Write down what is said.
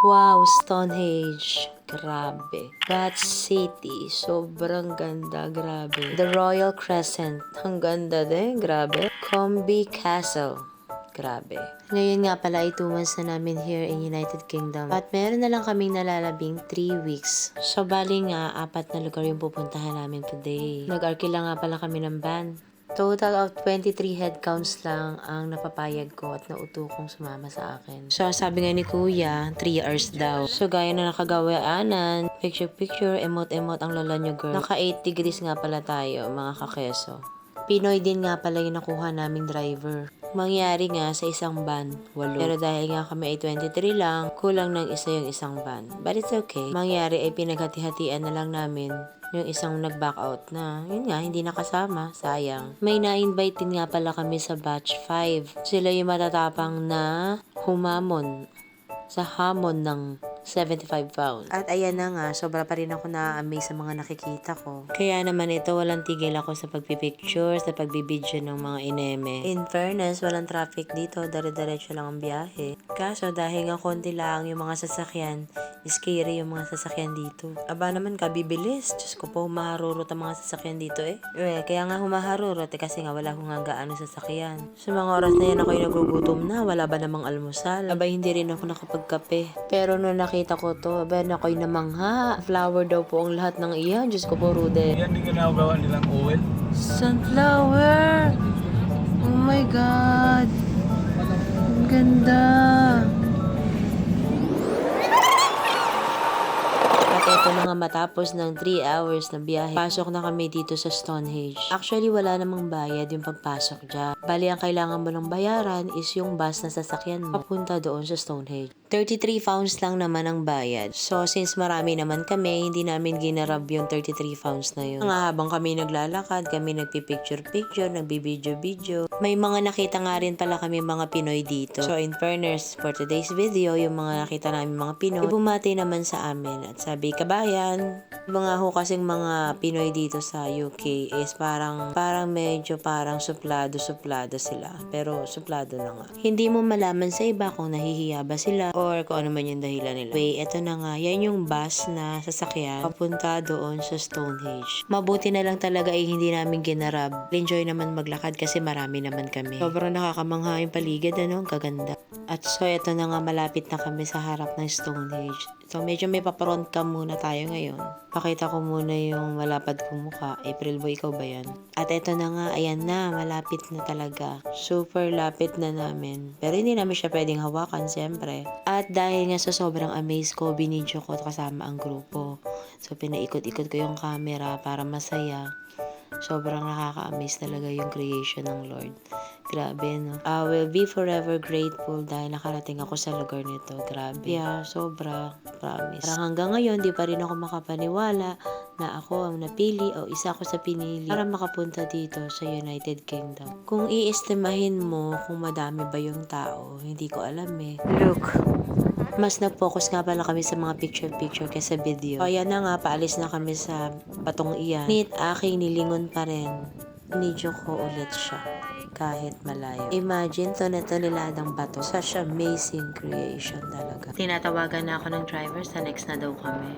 Wow, Stonehenge. Grabe. Bat City. Sobrang ganda. Grabe. The Royal Crescent. Ang ganda din. Grabe. Combe Castle. Grabe. Ngayon nga pala ay 2 months na namin here in United Kingdom. At meron na lang kaming nalalabing 3 weeks. So bali nga, 4 na lugar yung pupuntahan namin today. Nag-arkila nga pala kami ng van. Total of 23 head counts lang ang napapayag ko at nauto kong sumama sa akin. So, sabi nga ni Kuya, 3 hours daw. So, gaya na nakagawaanan, picture-picture, emote-emote ang lola nyo girl. Naka 8 degrees nga pala tayo, mga kakeso. Pinoy din nga pala yung nakuha naming driver. Mangyari nga sa isang van, 8. Pero dahil nga kami ay 23 lang, kulang ng isa yung isang van. But it's okay. Mangyari ay pinaghati-hatian na lang namin yung isang nag-back out na, yun nga, hindi nakasama. Sayang. May na-invite din nga pala kami sa batch 5. Sila yung matatapang na humamon sa hamon ng 75 pounds. At ayan na nga, sobra pa rin ako na-amaze sa mga nakikita ko. Kaya naman ito, walang tigil ako sa pagpipicture, sa pagbibidyo ng mga ineme. In fairness, walang traffic dito, dire-diretso lang ang biyahe. Kaso dahil nga konti lang yung mga sasakyan, scary yung mga sasakyan dito. Aba naman ka, bibilis. Diyos ko po, humaharurot ang mga sasakyan dito eh. Kaya nga humaharurot kasi nga wala kong nga gaano sasakyan. Sa mga oras na yan ako'y nagugutom na, wala ba namang almusal? Aba hindi rin ako nakapagkape. Pero nung nakita ko to, aba ako'y namangha. Flower daw po ang lahat ng iyan. Diyos ko po, Rude. Yan din ginagawa nilang oil. Sunflower! Oh my God! Ang ganda! At ito na nga matapos ng 3 hours na biyahe, pasok na kami dito sa Stonehenge. Actually, wala namang bayad yung pagpasok dyan. Bali, ang kailangan mo lang bayaran is yung bus na sasakyan mo papunta doon sa Stonehenge. 33 pounds lang naman ang bayad. So, since marami naman kami, hindi namin ginarab yung 33 pounds na yun. Nga habang kami naglalakad, kami nagpipicture-picture, nagbibideo-video. May mga nakita nga rin pala kami mga Pinoy dito. So, in fairness, for today's video, yung mga nakita namin mga Pinoy, bumati naman sa amin at sabi, kabayan. Mga ho kasing mga Pinoy dito sa UK is parang medyo suplado sila. Pero suplado na nga. Hindi mo malaman sa iba kung nahihiya ba sila or kung ano man yung dahilan nila. Eto na nga. Yan yung bus na sasakyan papunta doon sa Stonehenge. Mabuti na lang talaga ay hindi namin ginarab. Enjoy naman maglakad kasi marami naman kami. Sobrang nakakamangha yung paligid, ano? Ang kaganda. At so, eto na nga, malapit na kami sa harap ng Stonehenge. So, medyo may paparont ka muna tayo ngayon. Pakita ko muna yung malapad kong mukha. April boy, ikaw ba yan? At eto na nga, ayan na, malapit na talaga. Super lapit na namin. Pero hindi namin siya pwedeng hawakan, siyempre. At dahil nga sa sobrang amaze ko, binidyo ko kasama ang grupo. So, pinaikot-ikot ko yung camera para masaya. Sobrang nakaka-amaze talaga yung creation ng Lord. Grabe, no? I will be forever grateful dahil nakarating ako sa lugar nito. Grabe. Yeah, sobra. Promise. Parang hanggang ngayon, di pa rin ako makapaniwala na ako ang napili o isa ako sa pinili para makapunta dito sa United Kingdom. Kung i-estimahin mo kung madami ba yung tao, hindi ko alam eh. Look. Mas nag-focus nga pala kami sa mga picture-picture kaysa video. O ayan na nga, paalis na kami sa batong iyan. Ngunit aking nilingon pa rin. Nidyo ko ulit siya. Kahit malayo. Imagine, tonelaladang bato. Such amazing creation talaga. Tinatawagan na ako ng driver sa next na daw kami.